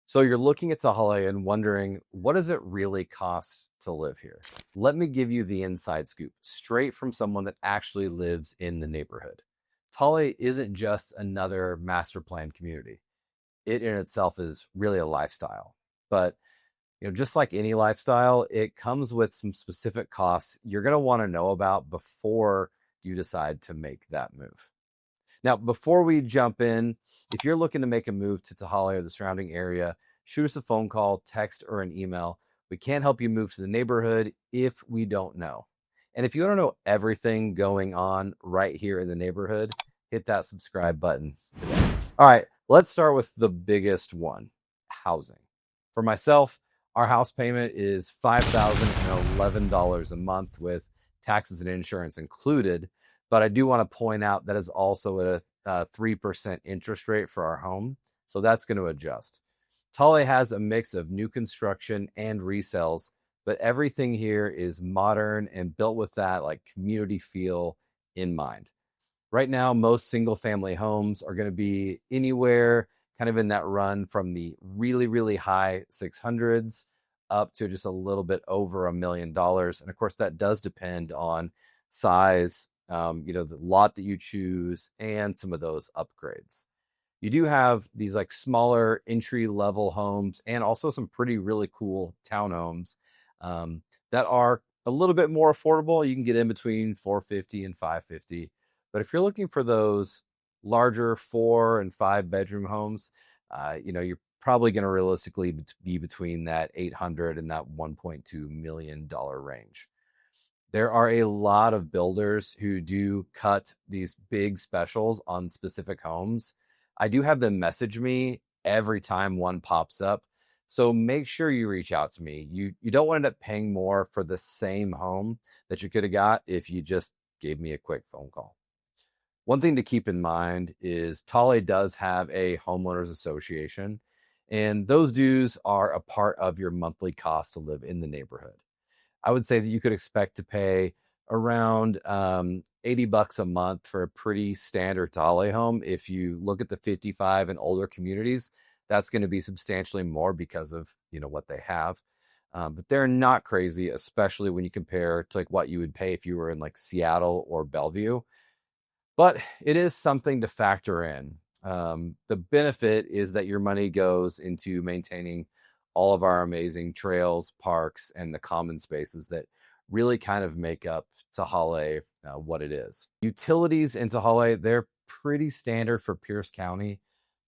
So you're looking at Tehaleh and wondering, what does it really cost to live here? Let me give you the inside scoop, straight from someone that actually lives in the neighborhood. Tehaleh isn't just another master plan community. It in itself is really a lifestyle. But just like any lifestyle, it comes with some specific costs you're going to want to know about before you decide to make that move. Now, before we jump in, if you're looking to make a move to Tehaleh or the surrounding area, shoot us a phone call, text, or an email. We can't help you move to the neighborhood if we don't know. And if you want to know everything going on right here in the neighborhood, hit that subscribe button today. All right, let's start with the biggest one, housing. For myself, our house payment is $5,011 a month with taxes and insurance included. But I do want to point out that is also at a 3% interest rate for our home. So that's going to adjust. Tehaleh has a mix of new construction and resales, but everything here is modern and built with that like community feel in mind. Right now, most single family homes are going to be anywhere kind of in that run from the really, really high 600s up to just a little bit over $1 million. And of course, that does depend on size, the lot that you choose, and some of those upgrades. You do have these like smaller entry level homes and also some pretty really cool townhomes that are a little bit more affordable. You can get in between 450 and 550. But if you're looking for those larger 4 and 5 bedroom homes, you're probably going to realistically be between that 800 and that $1.2 million range. There are a lot of builders who do cut these big specials on specific homes. I do have them message me every time one pops up. So make sure you reach out to me. You don't want to end up paying more for the same home that you could have got if you just gave me a quick phone call. One thing to keep in mind is Tehaleh does have a homeowners association, and those dues are a part of your monthly cost to live in the neighborhood. I would say that you could expect to pay around $80 a month for a pretty standard Tehaleh home. If you look at the 55 and older communities, that's going to be substantially more because of what they have. But they're not crazy, especially when you compare to like what you would pay if you were in like Seattle or Bellevue. But it is something to factor in. The benefit is that your money goes into maintaining all of our amazing trails, parks, and the common spaces that really kind of make up Tehaleh what it is. Utilities in Tehaleh, they're pretty standard for Pierce County,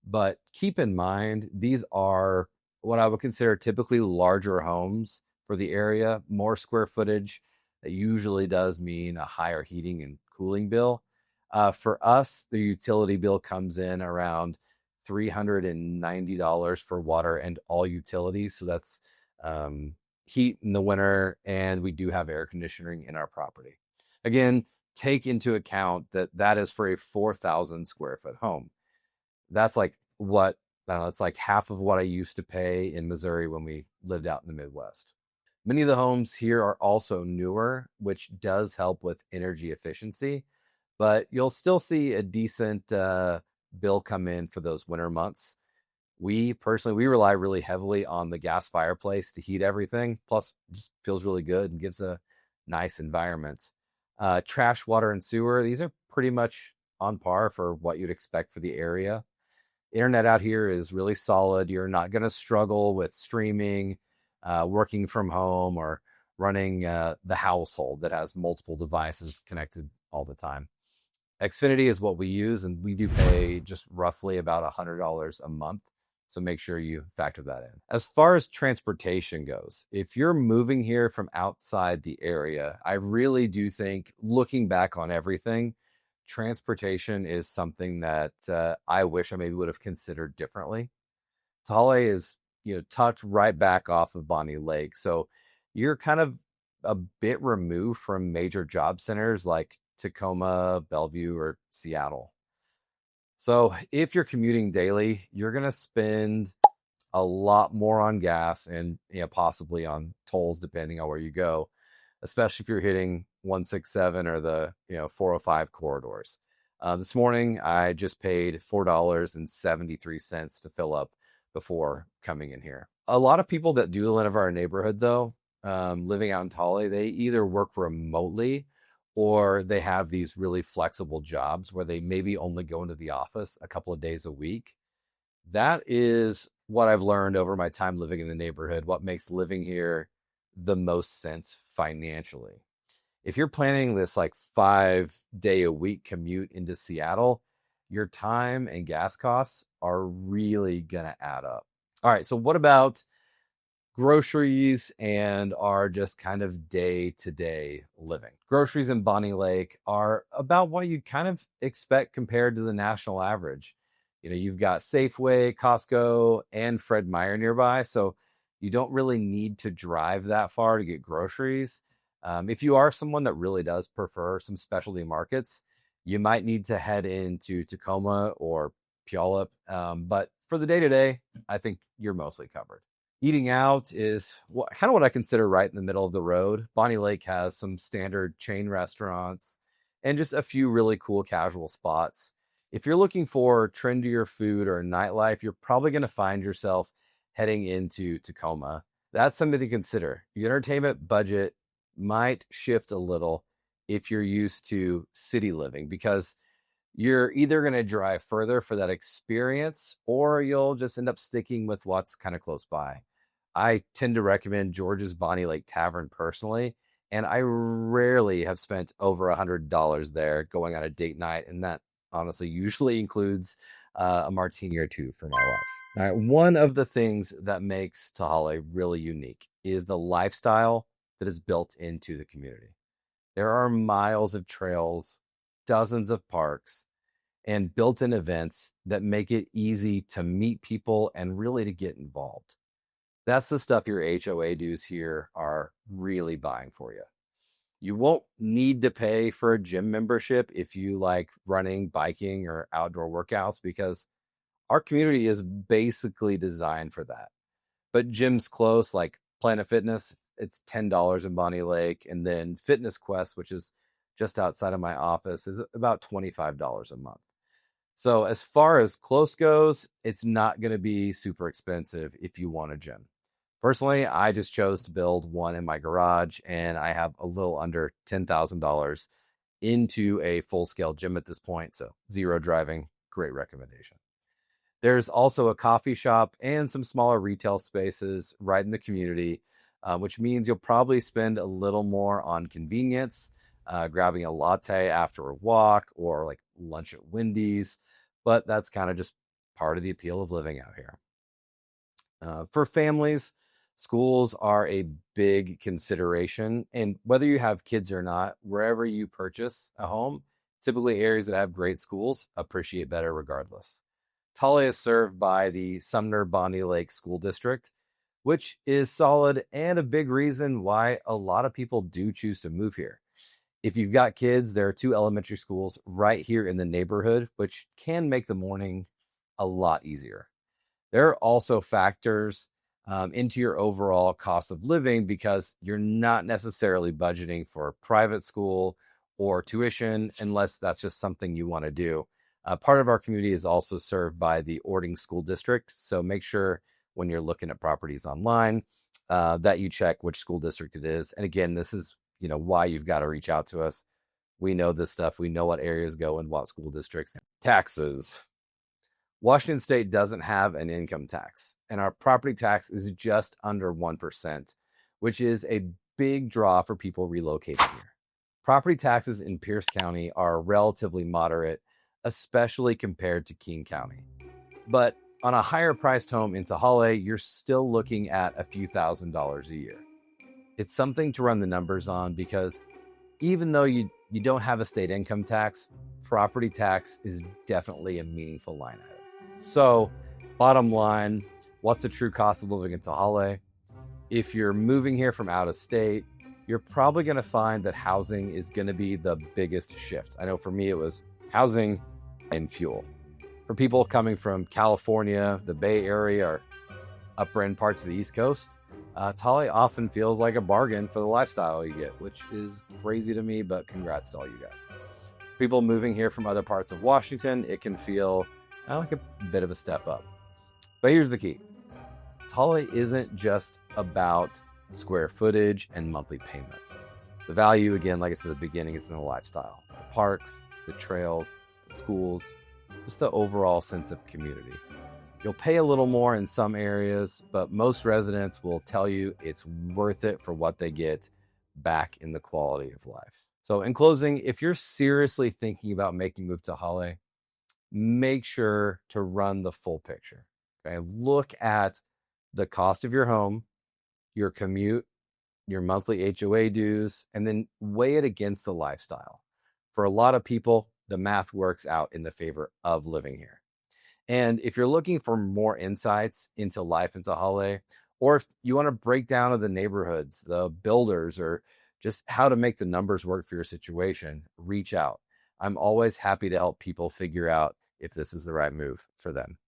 but keep in mind, these are what I would consider typically larger homes for the area, more square footage. That usually does mean a higher heating and cooling bill. For us, the utility bill comes in around $390 for water and all utilities. So that's heat in the winter, and we do have air conditioning in our property. Again, take into account that that is for a 4,000 square foot home. That's like what, I don't know, it's like half of what I used to pay in Missouri when we lived out in the Midwest. Many of the homes here are also newer, which does help with energy efficiency, but you'll still see a decent bill come in for those winter months. We rely really heavily on the gas fireplace to heat everything. Plus, it just feels really good and gives a nice environment. Trash, water, and sewer, these are pretty much on par for what you'd expect for the area. Internet out here is really solid. You're not going to struggle with streaming, working from home, or running the household that has multiple devices connected all the time. Xfinity is what we use, and we do pay just roughly about $100 a month. So make sure you factor that in. As far as transportation goes, if you're moving here from outside the area, I really do think, looking back on everything, transportation is something that I wish I maybe would have considered differently. Tehaleh is, tucked right back off of Bonney Lake. So you're kind of a bit removed from major job centers like Tacoma, Bellevue, or Seattle. So if you're commuting daily, you're going to spend a lot more on gas and possibly on tolls, depending on where you go, especially if you're hitting 167 or the 405 corridors. This morning, I just paid $4.73 to fill up before coming in here. A lot of people that do live in our neighborhood, though, living out in Tehaleh, they either work remotely or they have these really flexible jobs where they maybe only go into the office a couple of days a week. That is what I've learned over my time living in the neighborhood, what makes living here the most sense financially. If you're planning this like 5-day a week commute into Seattle, your time and gas costs are really going to add up. All right, so what about groceries and our just kind of day-to-day living? Groceries in Bonney Lake are about what you'd kind of expect compared to the national average. You've got Safeway, Costco, and Fred Meyer nearby, so you don't really need to drive that far to get groceries. If you are someone that really does prefer some specialty markets, you might need to head into Tacoma or Puyallup. But for the day-to-day, I think you're mostly covered. Eating out is kind of what I consider right in the middle of the road. Bonney Lake has some standard chain restaurants and just a few really cool casual spots. If you're looking for trendier food or nightlife, you're probably going to find yourself heading into Tacoma. That's something to consider. Your entertainment budget might shift a little if you're used to city living, because you're either going to drive further for that experience or you'll just end up sticking with what's kind of close by. I tend to recommend George's Bonney Lake Tavern personally, and I rarely have spent over $100 there going on a date night, and that honestly usually includes a martini or two for my wife. All right, one of the things that makes Tehaleh really unique is the lifestyle that is built into the community. There are miles of trails, dozens of parks, and built-in events that make it easy to meet people and really to get involved. That's the stuff your HOA dues here are really buying for you. You won't need to pay for a gym membership if you like running, biking, or outdoor workouts, because our community is basically designed for that. But gyms close, like Planet Fitness, it's $10 in Bonney Lake. And then Fitness Quest, which is just outside of my office, is about $25 a month. So as far as close goes, it's not going to be super expensive if you want a gym. Personally, I just chose to build one in my garage, and I have a little under $10,000 into a full-scale gym at this point. So zero driving, great recommendation. There's also a coffee shop and some smaller retail spaces right in the community, which means you'll probably spend a little more on convenience, grabbing a latte after a walk or like lunch at Wendy's, but that's kind of just part of the appeal of living out here. For families, schools are a big consideration, and whether you have kids or not, wherever you purchase a home, typically areas that have great schools appreciate better regardless. Tehaleh is served by the Sumner Bonney Lake School District, which is solid and a big reason why a lot of people do choose to move here. If you've got kids, there are 2 elementary schools right here in the neighborhood, which can make the morning a lot easier. There are also factors into your overall cost of living, because you're not necessarily budgeting for private school or tuition unless that's just something you want to do. Part of our community is also served by the Ording School District, so make sure when you're looking at properties online that you check which school district it is. And again, this is why you've got to reach out to us. We know this stuff. We know what areas go in what school districts. Taxes. Washington State doesn't have an income tax, and our property tax is just under 1%, which is a big draw for people relocating here. Property taxes in Pierce County are relatively moderate, especially compared to King County. But on a higher priced home in Tehaleh, you're still looking at a few $1,000s a year. It's something to run the numbers on, because even though you don't have a state income tax, property tax is definitely a meaningful line item. So, bottom line, what's the true cost of living in Tehaleh? If you're moving here from out of state, you're probably going to find that housing is going to be the biggest shift. I know for me, it was housing and fuel. For people coming from California, the Bay Area, or upper end parts of the East Coast, Tehaleh often feels like a bargain for the lifestyle you get, which is crazy to me, but congrats to all you guys. People moving here from other parts of Washington, it can feel like a bit of a step up. But here's the key. Tehaleh isn't just about square footage and monthly payments. The value, again, like I said at the beginning, is in the lifestyle. The parks, the trails, the schools, just the overall sense of community. You'll pay a little more in some areas, but most residents will tell you it's worth it for what they get back in the quality of life. So in closing, if you're seriously thinking about making a move to Tehaleh, make sure to run the full picture. Okay, look at the cost of your home, your commute, your monthly HOA dues, and then weigh it against the lifestyle. For a lot of people, the math works out in the favor of living here. And if you're looking for more insights into life in Tehaleh, or if you want to break down of the neighborhoods, the builders, or just how to make the numbers work for your situation, reach out. I'm always happy to help people figure out if this is the right move for them.